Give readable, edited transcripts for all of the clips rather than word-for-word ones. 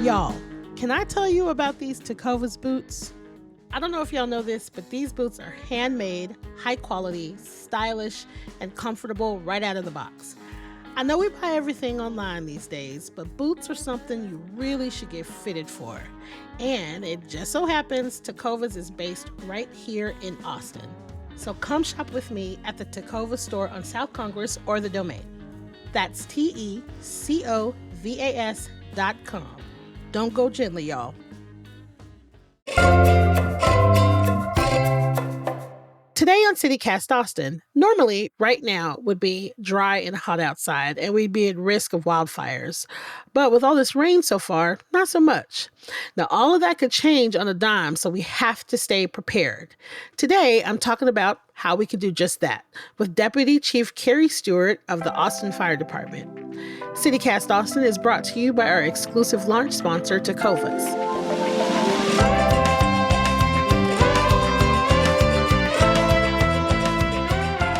Y'all, can I tell you about these Tecovas boots? I don't know if y'all know this, but these boots are handmade, high quality, stylish, and comfortable right out of the box. I know we buy everything online these days, but boots are something you really should get fitted for. And it just so happens Tecovas is based right here in Austin. So come shop with me at the Tecovas store on South Congress or the Domain. That's TECOVAS.com. Don't go gently, y'all. Today on CityCast Austin, normally right now would be dry and hot outside and we'd be at risk of wildfires. But with all this rain so far, not so much. Now all of that could change on a dime, so we have to stay prepared. Today, I'm talking about how we could do just that with Deputy Chief Carrie Stewart of the Austin Fire Department. CityCast Austin is brought to you by our exclusive launch sponsor, Tecovas.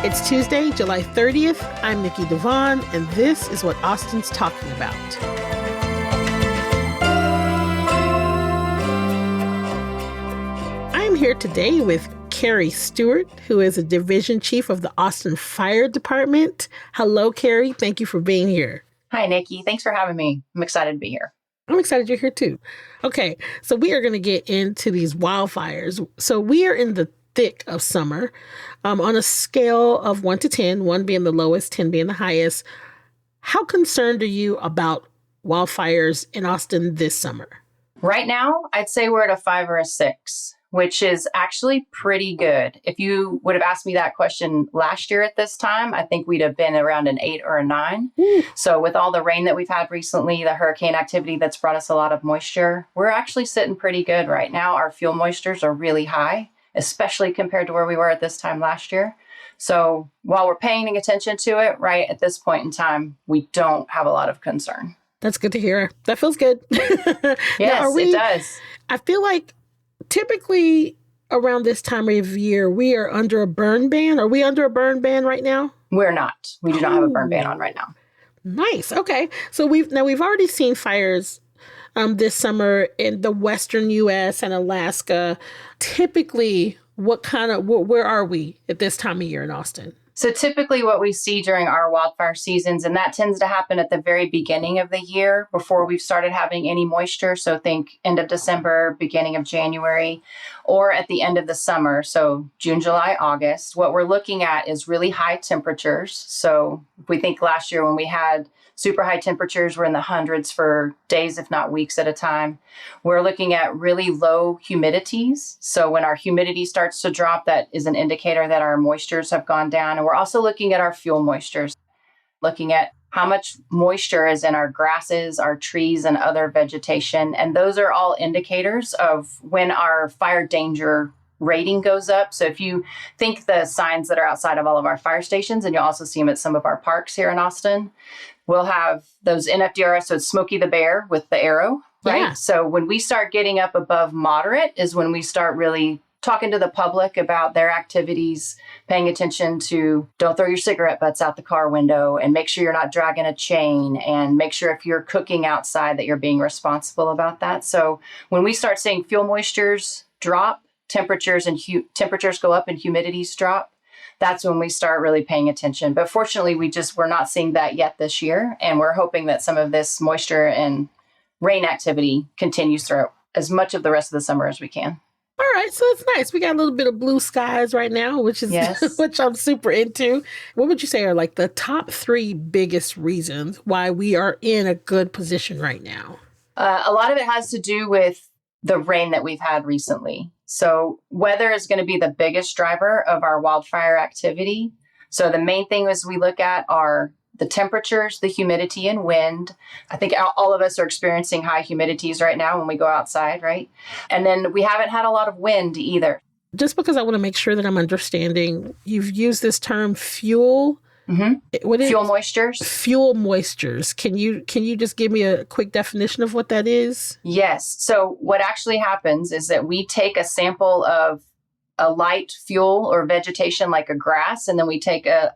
It's Tuesday, July 30th. I'm Nikki Devon, and this is what Austin's talking about. I'm here today with Carrie Stewart, who is a division chief of the Austin Fire Department. Hello, Carrie. Thank you for being here. Hi, Nikki. Thanks for having me. I'm excited to be here. I'm excited you're here too. Okay, so we are going to get into these wildfires. So we are in the thick of summer on a scale of 1 to 10, 1 being the lowest, 10 being the highest. How concerned are you about wildfires in Austin this summer? Right now, I'd say we're at a 5 or a 6, which is actually pretty good. If you would have asked me that question last year at this time, I think we'd have been around an 8 or a 9. So with all the rain that we've had recently, the hurricane activity that's brought us a lot of moisture, we're actually sitting pretty good right now. Our fuel moistures are really high, especially compared to where we were at this time last year. So while we're paying attention to it, right at this point in time, we don't have a lot of concern. That's good to hear. That feels good. Yes, it does. I feel like typically around this time of year, we are under a burn ban. Are we under a burn ban right now? We're not. We do not have a burn ban on right now. Nice. Okay. So we've already seen fires this summer in the western U.S. and Alaska. Typically, where are we at this time of year in Austin? So typically what we see during our wildfire seasons, and that tends to happen at the very beginning of the year before we've started having any moisture. So think end of December, beginning of January, or at the end of the summer. So June, July, August. What we're looking at is really high temperatures. So if we think last year when we had super high temperatures, we're in the hundreds for days, if not weeks at a time. We're looking at really low humidities. So when our humidity starts to drop, that is an indicator that our moistures have gone down. And we're also looking at our fuel moistures, looking at how much moisture is in our grasses, our trees, and other vegetation. And those are all indicators of when our fire danger rating goes up. So if you think the signs that are outside of all of our fire stations, and you'll also see them at some of our parks here in Austin, we'll have those NFDRS, so it's Smokey the Bear with the arrow, right? Yeah. So when we start getting up above moderate is when we start really talking to the public about their activities, paying attention to don't throw your cigarette butts out the car window, and make sure you're not dragging a chain, and make sure if you're cooking outside that you're being responsible about that. So when we start seeing fuel moistures drop, temperatures go up and humidities drop, that's when we start really paying attention. But fortunately, we're not seeing that yet this year. And we're hoping that some of this moisture and rain activity continues throughout as much of the rest of the summer as we can. All right. So it's nice. We got a little bit of blue skies right now, which is Yes. which I'm super into. What would you say are like the top 3 biggest reasons why we are in a good position right now? A lot of it has to do with the rain that we've had recently. So weather is going to be the biggest driver of our wildfire activity. So the main things we look at are the temperatures, the humidity, and wind. I think all of us are experiencing high humidities right now when we go outside, right? And then we haven't had a lot of wind either. Just because I want to make sure that I'm understanding, you've used this term fuel. Mm-hmm. Fuel moistures. Fuel moistures. Can you just give me a quick definition of what that is? Yes. So what actually happens is that we take a sample of a light fuel or vegetation like a grass, and then we take a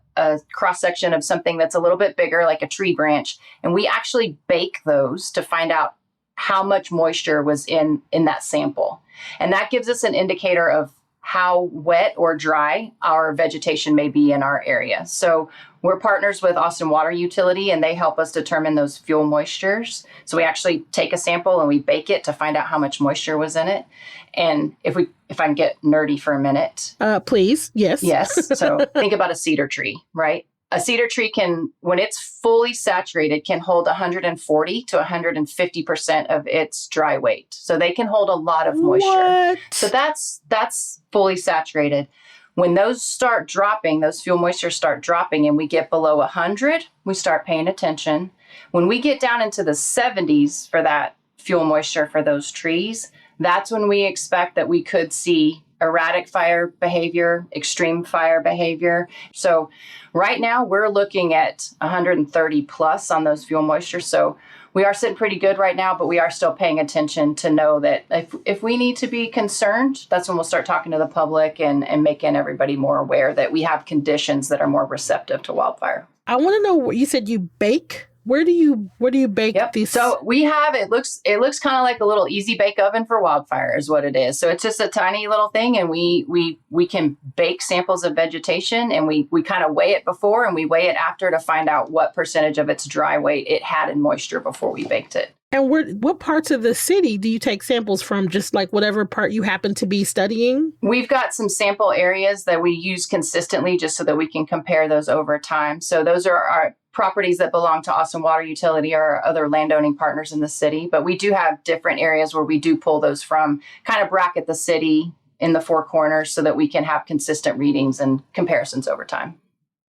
cross section of something that's a little bit bigger like a tree branch, and we actually bake those to find out how much moisture was in that sample. And that gives us an indicator of how wet or dry our vegetation may be in our area. So we're partners with Austin Water Utility, and they help us determine those fuel moistures. So we actually take a sample and we bake it to find out how much moisture was in it. And if I can get nerdy for a minute. Please. Yes. Yes. So think about a cedar tree, right? A cedar tree can, when it's fully saturated, can hold 140 to 150% of its dry weight. So they can hold a lot of moisture. What? So that's fully saturated. When those start dropping, those fuel moistures start dropping and we get below 100, we start paying attention. When we get down into the 70s for that fuel moisture for those trees, that's when we expect that we could see erratic fire behavior, extreme fire behavior. So right now we're looking at 130 plus on those fuel moisture. So we are sitting pretty good right now, but we are still paying attention to know that if we need to be concerned, that's when we'll start talking to the public and making everybody more aware that we have conditions that are more receptive to wildfire. I want to know what you said you bake. Where do you bake these? So we have, it looks kind of like a little easy bake oven for wildfire is what it is. So it's just a tiny little thing, and we can bake samples of vegetation, and we kind of weigh it before and we weigh it after to find out what percentage of its dry weight it had in moisture before we baked it. And what parts of the city do you take samples from? Just like whatever part you happen to be studying? We've got some sample areas that we use consistently just so that we can compare those over time. So those are our properties that belong to Austin Water Utility or other landowning partners in the city. But we do have different areas where we do pull those from, kind of bracket the city in the four corners so that we can have consistent readings and comparisons over time.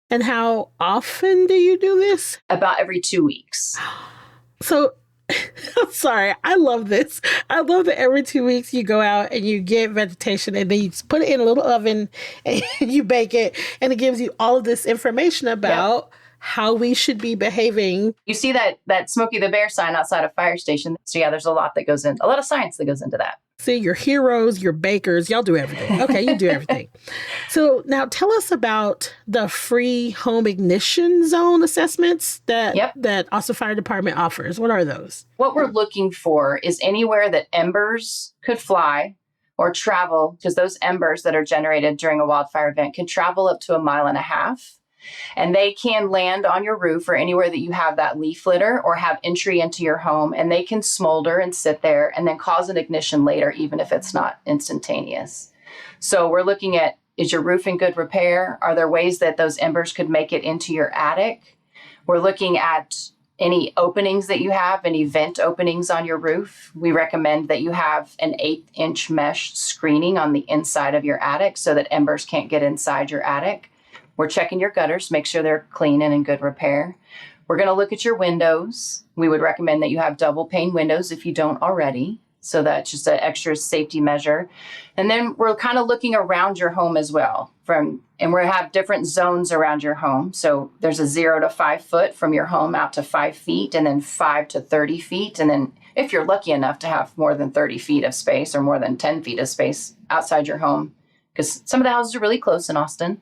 And how often do you do this? About every 2 weeks. So, I'm sorry, I love this. I love that every 2 weeks you go out and you get vegetation and then you just put it in a little oven and you bake it, and it gives you all of this information about how we should be behaving. You see that Smokey the Bear sign outside a fire station. So yeah, there's a lot of science that goes into that. See, you're heroes, you're bakers, y'all do everything. Okay, you do everything. So now tell us about the free home ignition zone assessments that Austin Fire Department offers. What are those? What we're looking for is anywhere that embers could fly or travel, because those embers that are generated during a wildfire event can travel up to 1.5 miles. And they can land on your roof or anywhere that you have that leaf litter or have entry into your home, and they can smolder and sit there and then cause an ignition later, even if it's not instantaneous. So we're looking at, is your roof in good repair? Are there ways that those embers could make it into your attic? We're looking at any openings that you have, any vent openings on your roof. We recommend that you have an 1/8-inch mesh screening on the inside of your attic so that embers can't get inside your attic. We're checking your gutters, make sure they're clean and in good repair. We're going to look at your windows. We would recommend that you have double pane windows if you don't already. So that's just an extra safety measure. And then we're kind of looking around your home as well. And we have different zones around your home. So there's a 0 to 5 foot from your home out to 5 feet, and then 5 to 30 feet. And then if you're lucky enough to have more than 30 feet of space or more than 10 feet of space outside your home, because some of the houses are really close in Austin,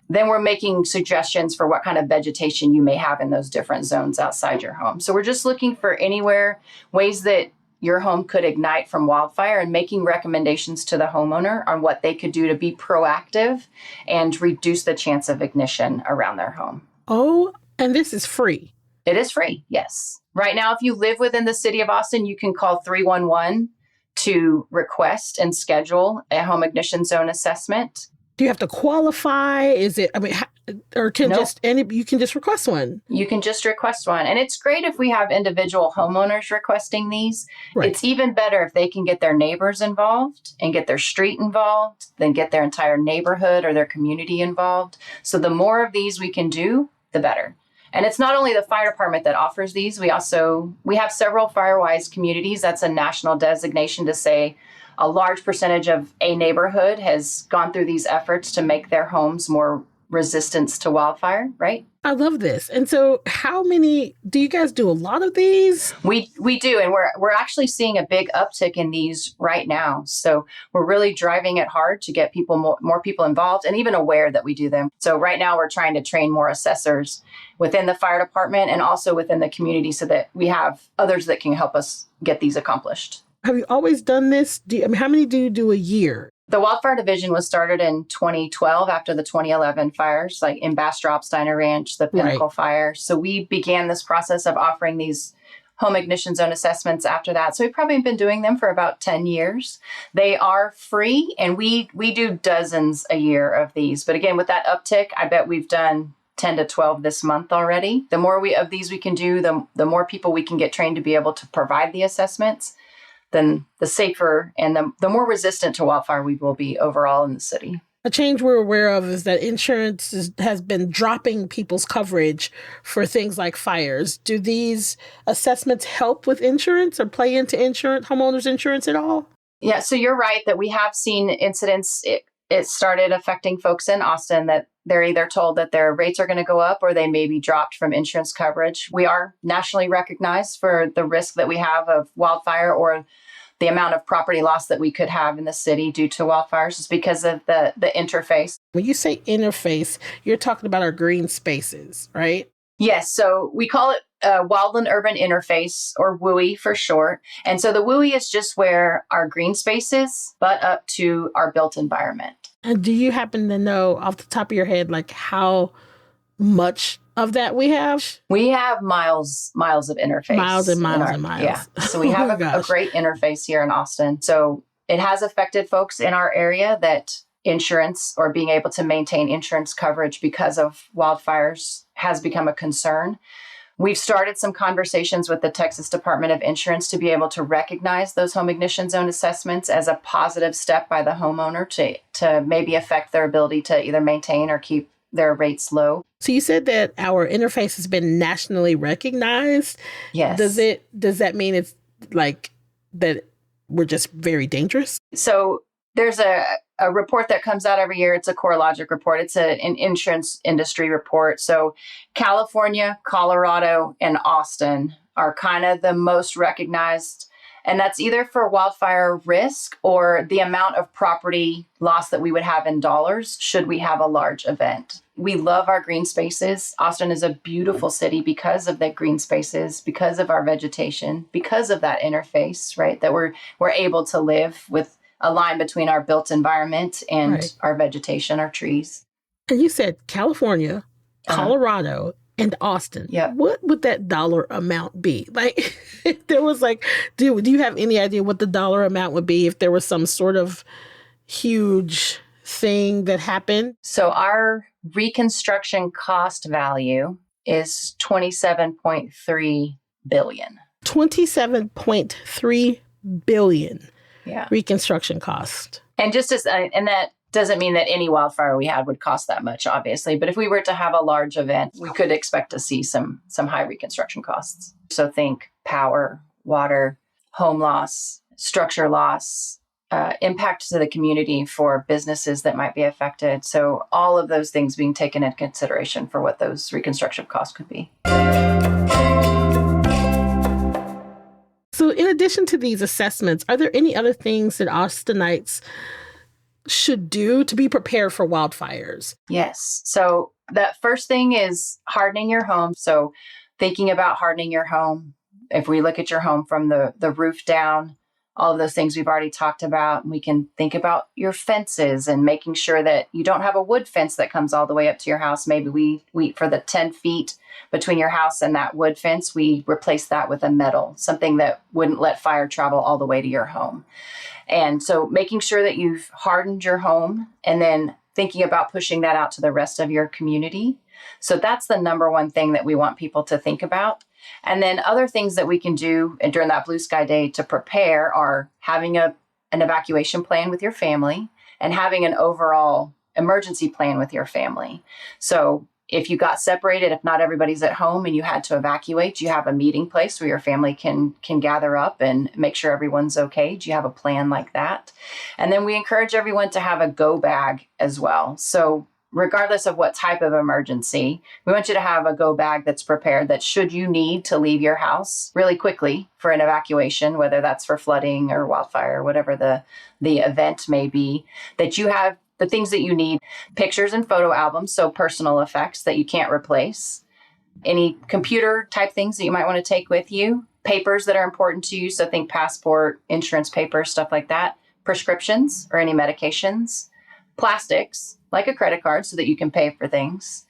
then we're making suggestions for what kind of vegetation you may have in those different zones outside your home. So we're just looking for anywhere, ways that your home could ignite from wildfire, and making recommendations to the homeowner on what they could do to be proactive and reduce the chance of ignition around their home. Oh, and this is free. It is free, yes. Right now, if you live within the city of Austin, you can call 311 to request and schedule a home ignition zone assessment. Do you have to qualify? Is it, or can you can just request one? You can just request one. And it's great if we have individual homeowners requesting these. Right. It's even better if they can get their neighbors involved and get their street involved, then get their entire neighborhood or their community involved. So the more of these we can do, the better. And it's not only the fire department that offers these. We have several Firewise communities. That's a national designation to say a large percentage of a neighborhood has gone through these efforts to make their homes more resistance to wildfire, right? I love this. And so how many, do you guys do a lot of these? We do, and we're actually seeing a big uptick in these right now. So we're really driving it hard to get people more people involved and even aware that we do them. So right now we're trying to train more assessors within the fire department and also within the community so that we have others that can help us get these accomplished. Have you always done this? How many do you do a year? The Wildfire Division was started in 2012 after the 2011 fires, like in Bastrop, Steiner Ranch, the Pinnacle Fire. So we began this process of offering these home ignition zone assessments after that. So we've probably been doing them for about 10 years. They are free, and we do dozens a year of these. But again, with that uptick, I bet we've done 10 to 12 this month already. The more of these we can do, the more people we can get trained to be able to provide the assessments, then the safer and the more resistant to wildfire we will be overall in the city. A change we're aware of is that insurance has been dropping people's coverage for things like fires. Do these assessments help with insurance or play into homeowners insurance at all? Yeah, so you're right that we have seen incidents. It started affecting folks in Austin that they're either told that their rates are going to go up or they may be dropped from insurance coverage. We are nationally recognized for the risk that we have of wildfire or the amount of property loss that we could have in the city due to wildfires is because of the interface. When you say interface, you're talking about our green spaces, right? Yes. So we call it Wildland Urban Interface, or WUI for short. And so the WUI is just where our green spaces butt up to our built environment. And do you happen to know off the top of your head, like how much of that we have? We have miles of interface. Miles and miles and miles. Yeah. So we have a great interface here in Austin. So it has affected folks in our area that insurance or being able to maintain insurance coverage because of wildfires has become a concern. We've started some conversations with the Texas Department of Insurance to be able to recognize those home ignition zone assessments as a positive step by the homeowner to maybe affect their ability to either maintain or keep their rates low. So you said that our interface has been nationally recognized. Yes. Does that mean it's like that we're just very dangerous? So there's a report that comes out every year. It's a CoreLogic report. It's an insurance industry report. So California, Colorado, and Austin are kind of the most recognized. And that's either for wildfire risk or the amount of property loss that we would have in dollars should we have a large event. We love our green spaces. Austin is a beautiful city because of the green spaces, because of our vegetation, because of that interface, right? That we're able to live with a line between our built environment and our vegetation, our trees. And you said California, Colorado, and Austin. Yeah. What would that dollar amount be? Like, if there was like, do you have any idea what the dollar amount would be if there was some sort of huge thing that happened? So our reconstruction cost value is $27.3 billion. $27.3 billion. Yeah. Reconstruction cost. And and that doesn't mean that any wildfire we had would cost that much, obviously. But if we were to have a large event, we could expect to see some high reconstruction costs. So think power, water, home loss, structure loss, impact to the community for businesses that might be affected. So all of those things being taken into consideration for what those reconstruction costs could be. So in addition to these assessments, are there any other things that Austinites should do to be prepared for wildfires? Yes. So that first thing is hardening your home. So thinking about hardening your home, if we look at your home from the roof down, all of those things we've already talked about, we can think about your fences and making sure that you don't have a wood fence that comes all the way up to your house. Maybe we for the 10 feet between your house and that wood fence, we replace that with a metal, something that wouldn't let fire travel all the way to your home. And so making sure that you've hardened your home and then thinking about pushing that out to the rest of your community. So that's the number one thing that we want people to think about. And then other things that we can do during that Blue Sky Day to prepare are having an evacuation plan with your family and having an overall emergency plan with your family. So if you got separated, if not everybody's at home and you had to evacuate, you have a meeting place where your family can gather up and make sure everyone's okay. Do you have a plan like that? And then we encourage everyone to have a go bag as well. So regardless of what type of emergency, we want you to have a go bag that's prepared that should you need to leave your house really quickly for an evacuation, whether that's for flooding or wildfire, or whatever the event may be, that you have the things that you need, pictures and photo albums, so personal effects that you can't replace, any computer type things that you might want to take with you, papers that are important to you, so think passport, insurance papers, stuff like that, prescriptions or any medications, plastics, like a credit card so that you can pay for things,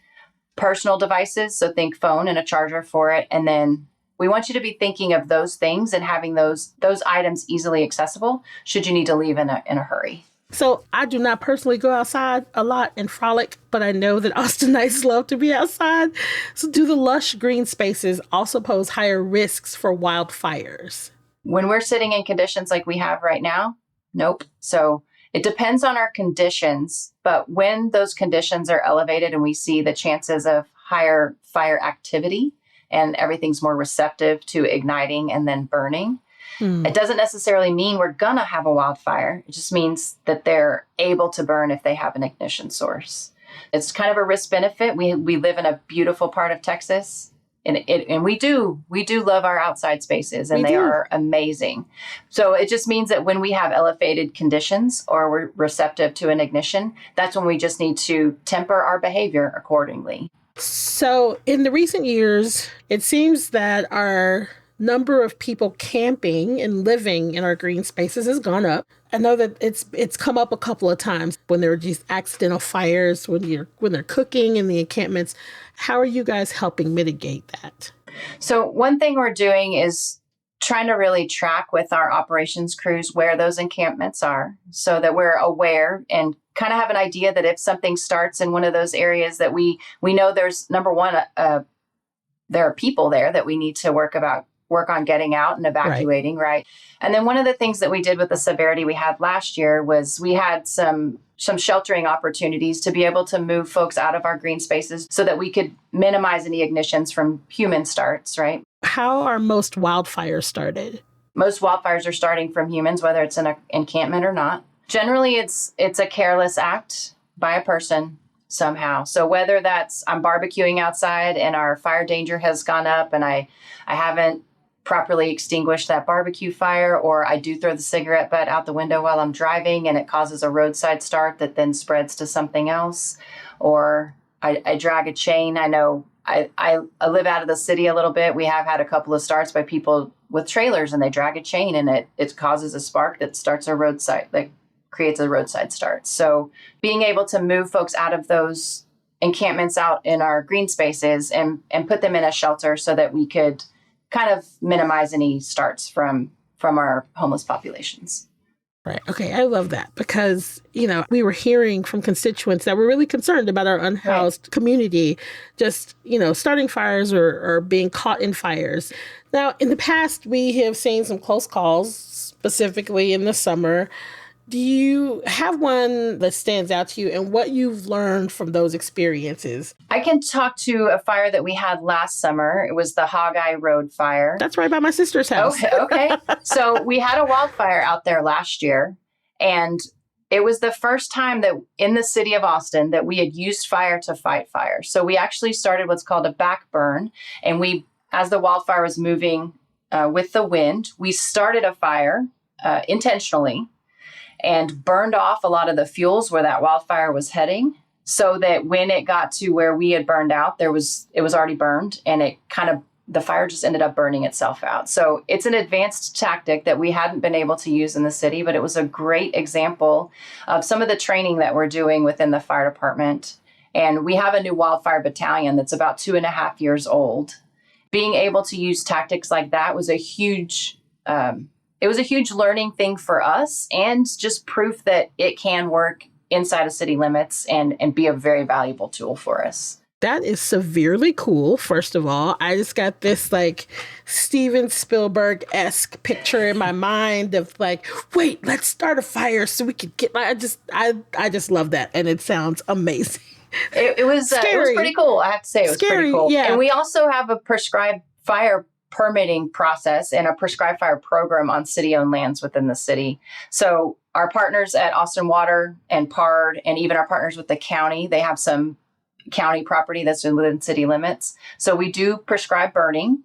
personal devices, so think phone and a charger for it. And then we want you to be thinking of those things and having those items easily accessible should you need to leave in a hurry. So I do not personally go outside a lot and frolic, but I know that Austinites love to be outside. So do the lush green spaces also pose higher risks for wildfires? When we're sitting in conditions like we have right now, nope. So it depends on our conditions, but when those conditions are elevated and we see the chances of higher fire activity and everything's more receptive to igniting and then burning, it doesn't necessarily mean we're going to have a wildfire. It just means that they're able to burn if they have an ignition source. It's kind of a risk benefit. We live in a beautiful part of Texas. And we do love our outside spaces, and they are amazing. So it just means that when we have elevated conditions or we're receptive to an ignition, that's when we just need to temper our behavior accordingly. So in the recent years, it seems that our number of people camping and living in our green spaces has gone up. I know that it's come up a couple of times when there are these accidental fires, when they're cooking in the encampments. How are you guys helping mitigate that? So one thing we're doing is trying to really track with our operations crews where those encampments are so that we're aware and kind of have an idea that if something starts in one of those areas that we know there's, number one, there are people there that we need to work on getting out and evacuating, right? And then one of the things that we did with the severity we had last year was we had some sheltering opportunities to be able to move folks out of our green spaces so that we could minimize any ignitions from human starts, right? How are most wildfires started? Most wildfires are starting from humans, whether it's an encampment or not. Generally, it's a careless act by a person somehow. So whether that's I'm barbecuing outside and our fire danger has gone up and I haven't properly extinguish that barbecue fire, or I do throw the cigarette butt out the window while I'm driving and it causes a roadside start that then spreads to something else, or I drag a chain. I know I live out of the city a little bit. We have had a couple of starts by people with trailers and they drag a chain and it causes a spark that starts a roadside, that creates a roadside start. So being able to move folks out of those encampments out in our green spaces and put them in a shelter so that we could kind of minimize any starts from our homeless populations. Right. Okay. I love that because, we were hearing from constituents that were really concerned about our unhoused community, just, starting fires or being caught in fires. Now, in the past, we have seen some close calls, specifically in the summer. Do you have one that stands out to you and what you've learned from those experiences? I can talk to a fire that we had last summer. It was the Hogeye Road fire. That's right by my sister's house. Okay. So we had a wildfire out there last year, and it was the first time that in the city of Austin that we had used fire to fight fire. So we actually started what's called a back burn, and as the wildfire was moving with the wind, we started a fire intentionally and burned off a lot of the fuels where that wildfire was heading, so that when it got to where we had burned out, it was already burned, and the fire just ended up burning itself out. So it's an advanced tactic that we hadn't been able to use in the city, but it was a great example of some of the training that we're doing within the fire department. And we have a new wildfire battalion that's about 2.5 years old. Being able to use tactics like that was a huge learning thing for us, and just proof that it can work inside of city limits and be a very valuable tool for us. That is severely cool, first of all. I just got this Steven Spielberg-esque picture in my mind of wait, let's start a fire so we could get, I just love that. And it sounds amazing. It was pretty cool. I have to say, it was pretty cool. Yeah. And we also have a prescribed fire permitting process and a prescribed fire program on city-owned lands within the city. So our partners at Austin Water and PARD, and even our partners with the county, they have some county property that's within city limits. So we do prescribed burning.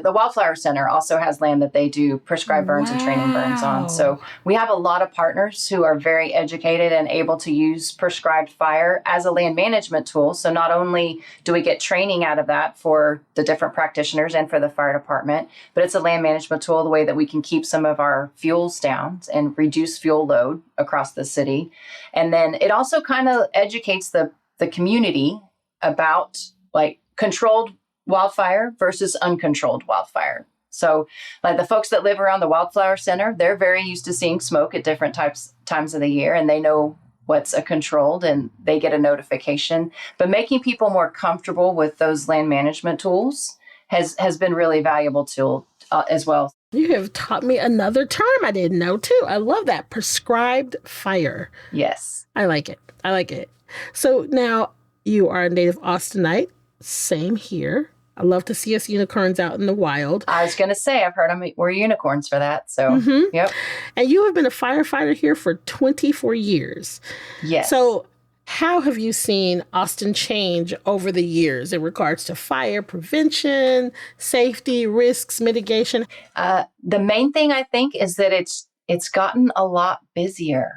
The Wildfire Center also has land that they do prescribed burns and training burns on. So we have a lot of partners who are very educated and able to use prescribed fire as a land management tool. So not only do we get training out of that for the different practitioners and for the fire department, but it's a land management tool, the way that we can keep some of our fuels down and reduce fuel load across the city. And then it also kind of educates the community about like controlled wildfire versus uncontrolled wildfire. So like the folks that live around the Wildfire Center, they're very used to seeing smoke at different times of the year, and they know what's a controlled and they get a notification. But making people more comfortable with those land management tools has been really valuable tool as well. You have taught me another term I didn't know too. I love that. Prescribed fire. Yes. I like it. So now you are a native Austinite. Same here. I love to see us unicorns out in the wild. I was going to say, I've heard we're unicorns for that. So, Yep. And you have been a firefighter here for 24 years. Yes. So how have you seen Austin change over the years in regards to fire prevention, safety, risks, mitigation? The main thing I think is that it's gotten a lot busier.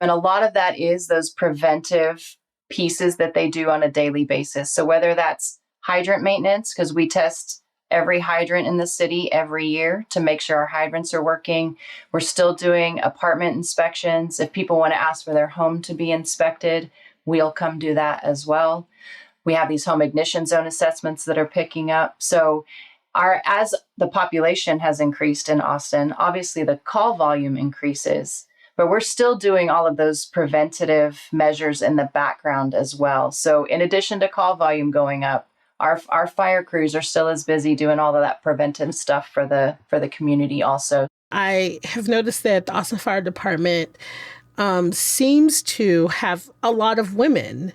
And a lot of that is those preventive pieces that they do on a daily basis. So whether that's hydrant maintenance, because we test every hydrant in the city every year to make sure our hydrants are working. We're still doing apartment inspections. If people want to ask for their home to be inspected, we'll come do that as well. We have these home ignition zone assessments that are picking up. So as the population has increased in Austin, obviously the call volume increases. But we're still doing all of those preventative measures in the background as well. So in addition to call volume going up, our fire crews are still as busy doing all of that preventive stuff for the community also. I have noticed that the Austin Fire Department seems to have a lot of women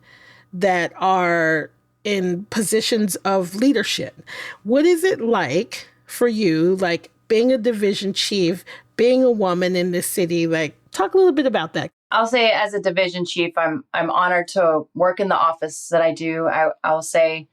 that are in positions of leadership. What is it like for you, like being a division chief, being a woman in this city? Like, talk a little bit about that. I'll say as a division chief, I'm honored to work in the office that I do. I'll say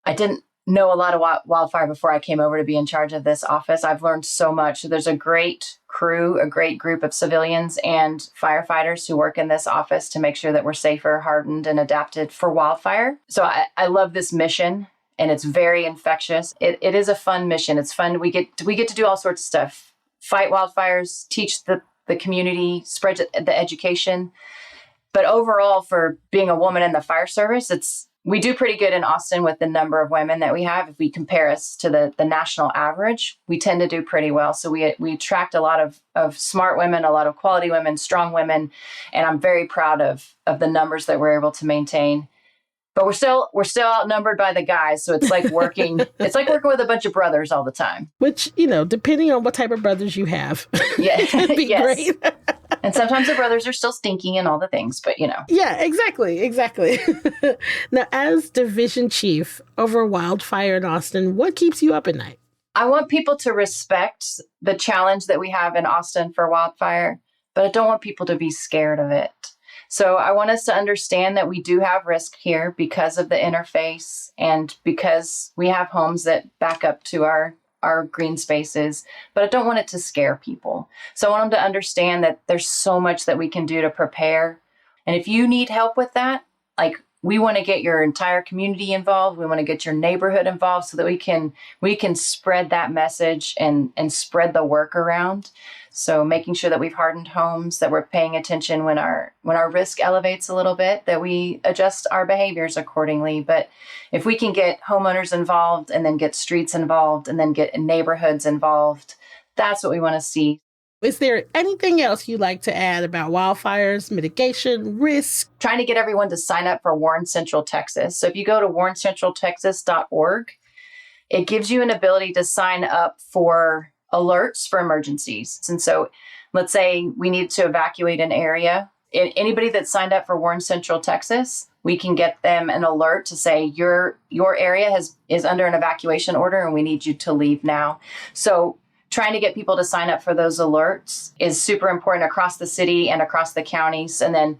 I didn't know a lot of wildfire before I came over to be in charge of this office. I've learned so much. There's a great crew, a great group of civilians and firefighters who work in this office to make sure that we're safer, hardened, and adapted for wildfire. So I love this mission, and it's very infectious. It is a fun mission. It's fun. We get to do all sorts of stuff. Fight wildfires, teach the community, spread the education. But overall, for being a woman in the fire service, we do pretty good in Austin with the number of women that we have. If we compare us to the national average, we tend to do pretty well. So we attract a lot of smart women, a lot of quality women, strong women, and I'm very proud of the numbers that we're able to maintain. But we're still outnumbered by the guys, so it's like working. It's like working with a bunch of brothers all the time. Which, depending on what type of brothers you have, yeah, can be great. And sometimes the brothers are still stinking and all the things, but Yeah, exactly. Now, as division chief over wildfire in Austin, what keeps you up at night? I want people to respect the challenge that we have in Austin for wildfire, but I don't want people to be scared of it. So I want us to understand that we do have risk here because of the interface and because we have homes that back up to our green spaces, but I don't want it to scare people. So I want them to understand that there's so much that we can do to prepare. And if you need help with that, like we want to get your entire community involved. We want to get your neighborhood involved so that we can spread that message and spread the work around. So making sure that we've hardened homes, that we're paying attention when our risk elevates a little bit, that we adjust our behaviors accordingly. But if we can get homeowners involved and then get streets involved and then get neighborhoods involved, that's what we want to see. Is there anything else you'd like to add about wildfires, mitigation, risk? Trying to get everyone to sign up for Warren Central Texas. So if you go to warrencentraltexas.org, it gives you an ability to sign up for alerts for emergencies. And so let's say we need to evacuate an area. anybody that signed up for Warren Central Texas, we can get them an alert to say your area is under an evacuation order and we need you to leave now. So trying to get people to sign up for those alerts is super important across the city and across the counties. And then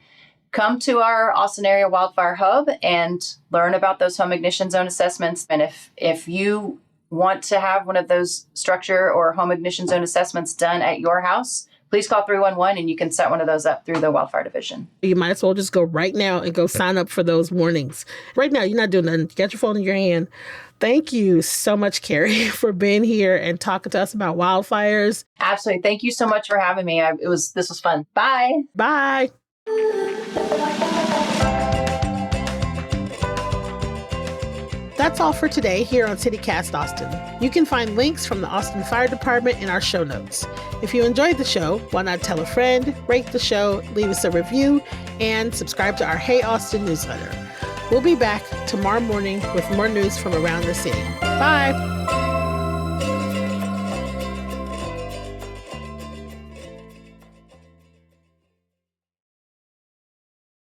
come to our Austin Area Wildfire Hub and learn about those home ignition zone assessments. And if you want to have one of those structure or home ignition zone assessments done at your house, please call 311 and you can set one of those up through the Wildfire Division. You might as well just go right now and go sign up for those warnings. Right now, you're not doing nothing. Get your phone in your hand. Thank you so much, Carrie, for being here and talking to us about wildfires. Absolutely. Thank you so much for having me. This was fun. Bye. Bye. That's all for today here on CityCast Austin. You can find links from the Austin Fire Department in our show notes. If you enjoyed the show, why not tell a friend, rate the show, leave us a review, and subscribe to our Hey Austin newsletter. We'll be back tomorrow morning with more news from around the city. Bye.